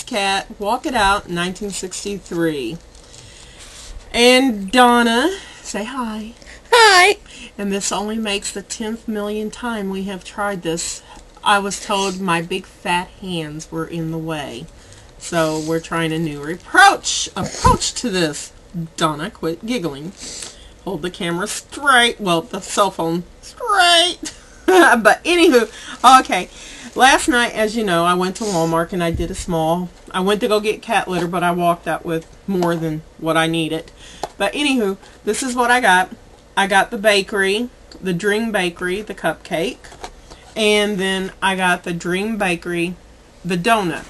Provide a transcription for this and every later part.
Cat, Walk It Out, 1963. And Donna, say hi. Hi. And this only makes the 10th million time we have tried this. I was told my big fat hands were in the way. So we're trying a new approach to this. Donna, quit giggling. Hold the camera straight. Well, the cell phone straight. But anywho, okay. Last night, as you know, I went to Walmart and I did I went to go get cat litter, but I walked out with more than what I needed. But anywho, this is what I got. I got the bakery, the Dream Bakery, the cupcake. And then I got the Dream Bakery, the donut.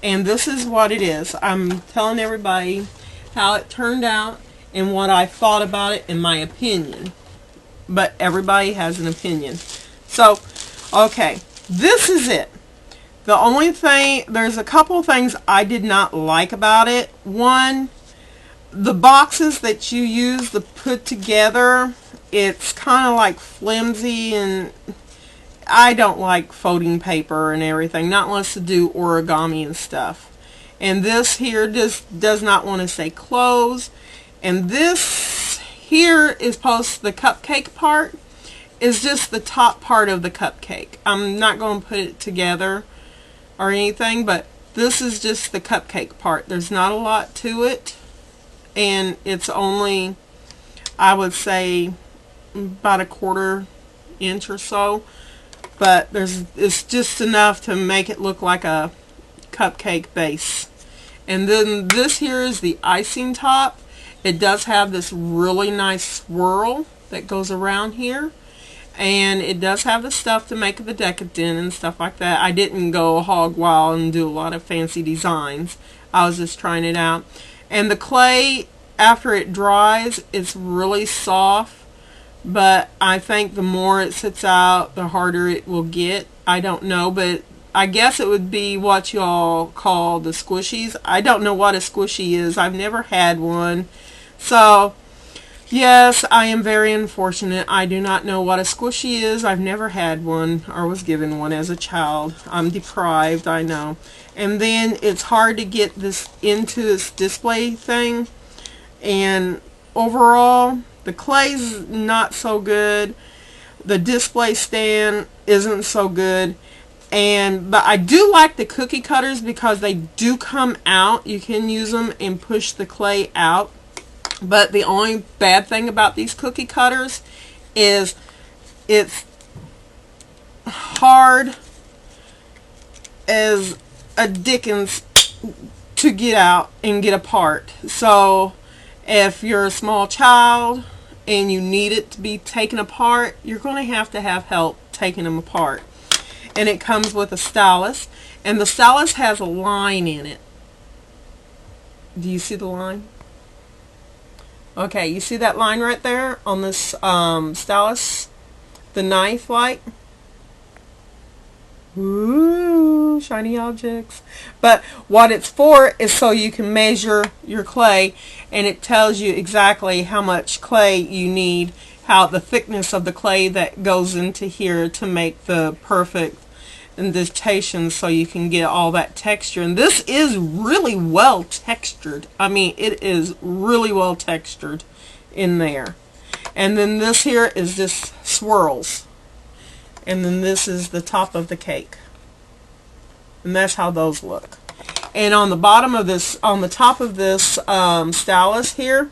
And this is what it is. I'm telling everybody how it turned out and what I thought about it in my opinion. But everybody has an opinion. So, okay, this is it. The only thing, there's a couple of things I did not like about it. One, the boxes that you use to put together, it's kind of like flimsy, and I don't like folding paper and everything, not unless to do origami and stuff. And this here just does not want to stay closed. And this here is the cupcake part is just the top part of the cupcake. I'm not going to put it together or anything, but this is just the cupcake part. There's not a lot to it, and it's only, I would say, about a 1/4 inch or so, but it's just enough to make it look like a cupcake base. And then this here is the icing top. It does have this really nice swirl that goes around here. And it does have the stuff to make the decadent and stuff like that. I didn't go hog wild and do a lot of fancy designs. I was just trying it out. And the clay, after it dries, it's really soft. But I think the more it sits out, the harder it will get. I don't know, but I guess it would be what you all call the squishies. I don't know what a squishy is. I've never had one. So, yes, I am very unfortunate. I do not know what a squishy is. I've never had one or was given one as a child. I'm deprived, I know. And then it's hard to get this into this display thing. And overall, the clay's not so good. The display stand isn't so good. But I do like the cookie cutters because they do come out. You can use them and push the clay out. But the only bad thing about these cookie cutters is it's hard as a dickens to get out and get apart. So if you're a small child and you need it to be taken apart, you're going to have help taking them apart. And it comes with a stylus, and the stylus has a line in it. Do you see the line? Okay, you see that line right there on this stylus, the knife light? Ooh, shiny objects. But what it's for is so you can measure your clay, and it tells you exactly how much clay you need, how the thickness of the clay that goes into here to make the perfect indentation, so you can get all that texture. And this is really well textured. I mean, it is really well textured in there. And then this here is just swirls. And then this is the top of the cake. And that's how those look. And on the bottom of this, on the top of this stylus here,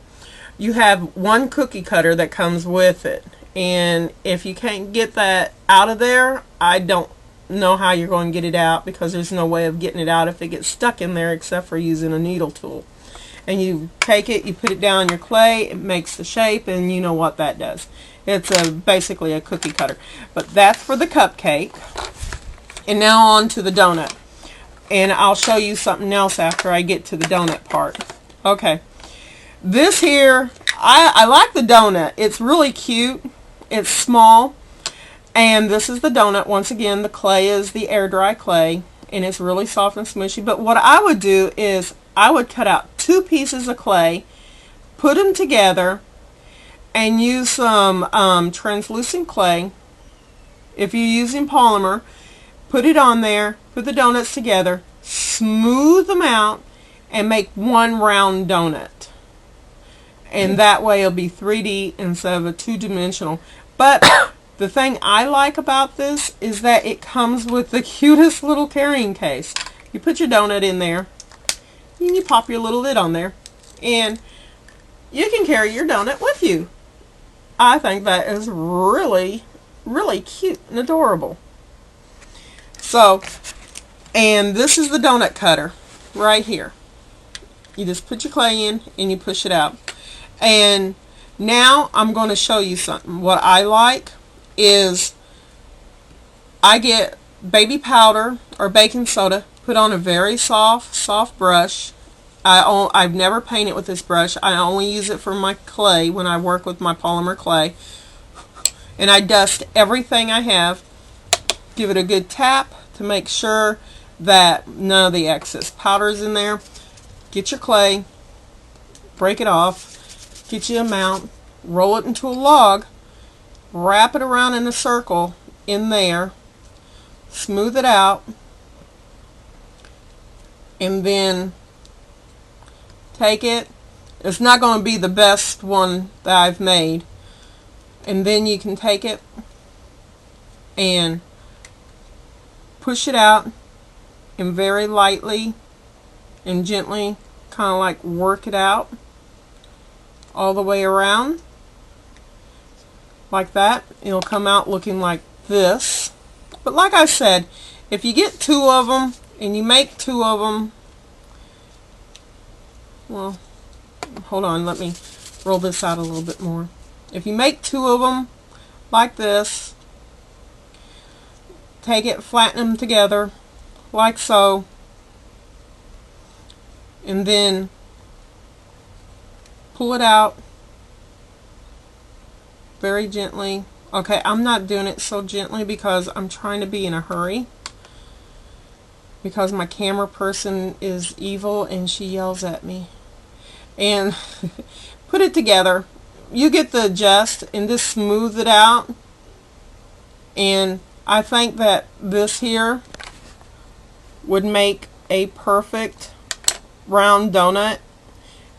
you have one cookie cutter that comes with it. And if you can't get that out of there, I don't know how you're going to get it out, because there's no way of getting it out if it gets stuck in there except for using a needle tool. And you take it, you put it down in your clay, it makes the shape, and you know what that does. It's basically a cookie cutter. But that's for the cupcake. And now on to the donut. And I'll show you something else after I get to the donut part. Okay. This here, I like the donut. It's really cute. It's small. And this is the donut. Once again, the clay is the air dry clay, and it's really soft and smushy. But what I would do is I would cut out 2 pieces of clay, put them together, and use some translucent clay. If you're using polymer, put it on there, put the donuts together, smooth them out and make one round donut. And that way it'll be 3D instead of a two-dimensional. But the thing I like about this is that it comes with the cutest little carrying case. You put your donut in there, and you pop your little lid on there, and you can carry your donut with you. I think that is really, really cute and adorable. So, and this is the donut cutter right here. You just put your clay in and you push it out. And now I'm going to show you something. What I like is I get baby powder or baking soda, put on a very soft brush. I've never painted with this brush. I only use it for my clay when I work with my polymer clay. And I dust everything I have. Give it a good tap to make sure that none of the excess powder is in there. Get your clay, break it off. Get you a mount, roll it into a log, wrap it around in a circle in there, smooth it out, and then take it. It's not going to be the best one that I've made. And then you can take it and push it out and very lightly and gently kind of like work it out all the way around like that. It'll come out looking like this. But like I said, if you get two of them and you make two of them, well, hold on, let me roll this out a little bit more. If you make two of them like this, take it, flatten them together like so, and then pull it out very gently. Okay, I'm not doing it so gently because I'm trying to be in a hurry, because my camera person is evil and she yells at me. And put it together. You get the gist and just smooth it out. And I think that this here would make a perfect round donut.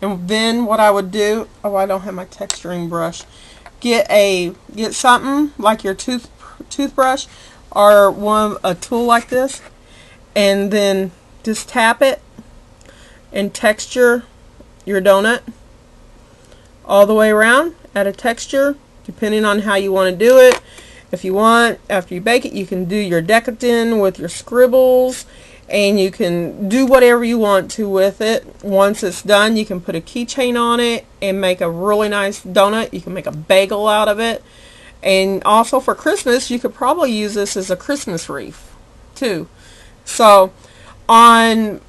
And then what I would do, oh, I don't have my texturing brush. Get something like your toothbrush or a tool like this, and then just tap it and texture your donut all the way around at a texture, depending on how you want to do it. If you want, after you bake it, you can do your decadent with your scribbles, and you can do whatever you want to with it. Once it's done, you can put a keychain on it and make a really nice donut. You can make a bagel out of it. And also for Christmas, you could probably use this as a Christmas wreath too. So on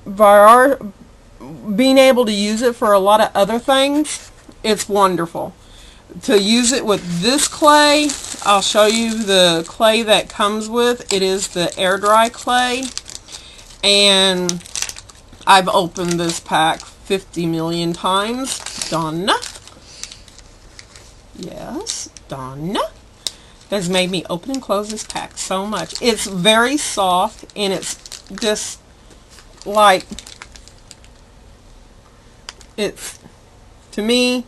being able to use it for a lot of other things, it's wonderful. To use it with this clay, I'll show you the clay that comes with. It is the air dry clay. And I've opened this pack 50 million times. Done. Yes, done. Has made me open and close this pack so much. It's very soft, and it's just like, to me,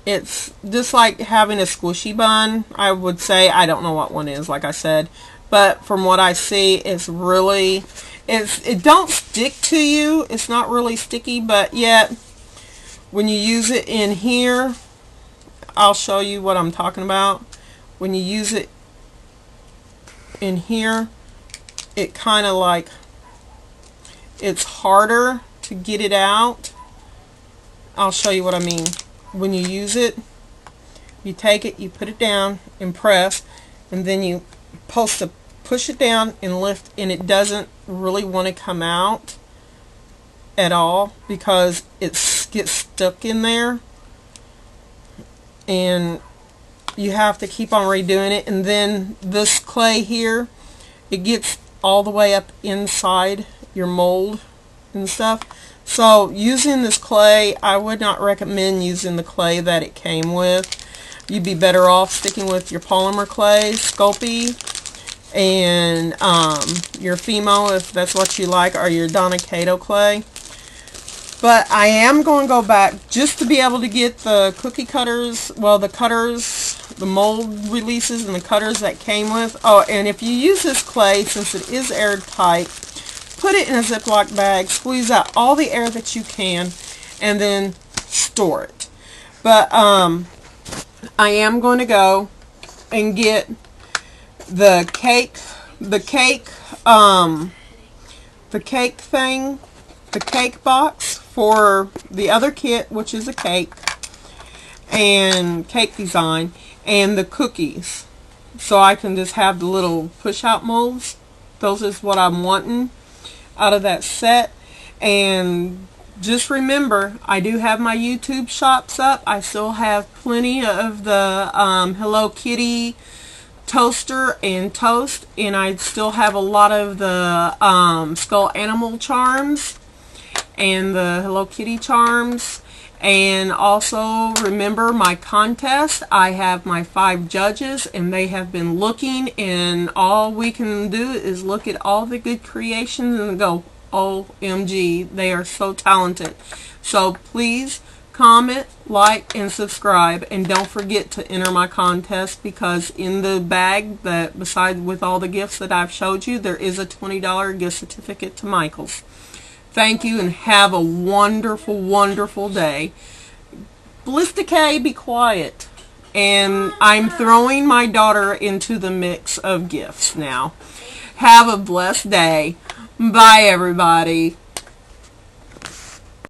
it's just like having a squishy bun, I would say. I don't know what one is, like I said. But from what I see, it's really, it don't stick to you. It's not really sticky, but yet when you use it in here, I'll show you what I'm talking about. When you use it in here, it kind of like, it's harder to get it out. I'll show you what I mean. When you use it, you take it, you put it down and press, and then you supposed to push it down and lift, and it doesn't really want to come out at all because it gets stuck in there, and you have to keep on redoing it. And then this clay here, it gets all the way up inside your mold and stuff. So using this clay, I would not recommend using the clay that it came with. You'd be better off sticking with your polymer clay, Sculpey, and your Fimo, if that's what you like, or your Donna Kato clay. But I am going to go back just to be able to get the cookie cutters, well, the cutters, the mold releases and the cutters that came with. Oh, and if you use this clay, since it is airtight, put it in a Ziploc bag, squeeze out all the air that you can, and then store it. But I am going to go and get the cake thing, the cake box for the other kit, which is a cake and cake design, and the cookies, so I can just have the little push out molds. Those is what I'm wanting out of that set. And just remember, I do have my YouTube shops up. I still have plenty of the Hello Kitty toaster and toast, and I still have a lot of the skull animal charms and the Hello Kitty charms. And also remember my contest. I have my 5 judges, and they have been looking, and all we can do is look at all the good creations and go, OMG, they are so talented. So please comment, like, and subscribe, and don't forget to enter my contest, because in the bag, that besides with all the gifts that I've showed you, there is a $20 gift certificate to Michael's. Thank you, and have a wonderful, wonderful day. Ballistic K, be quiet. And I'm throwing my daughter into the mix of gifts now. Have a blessed day. Bye, everybody.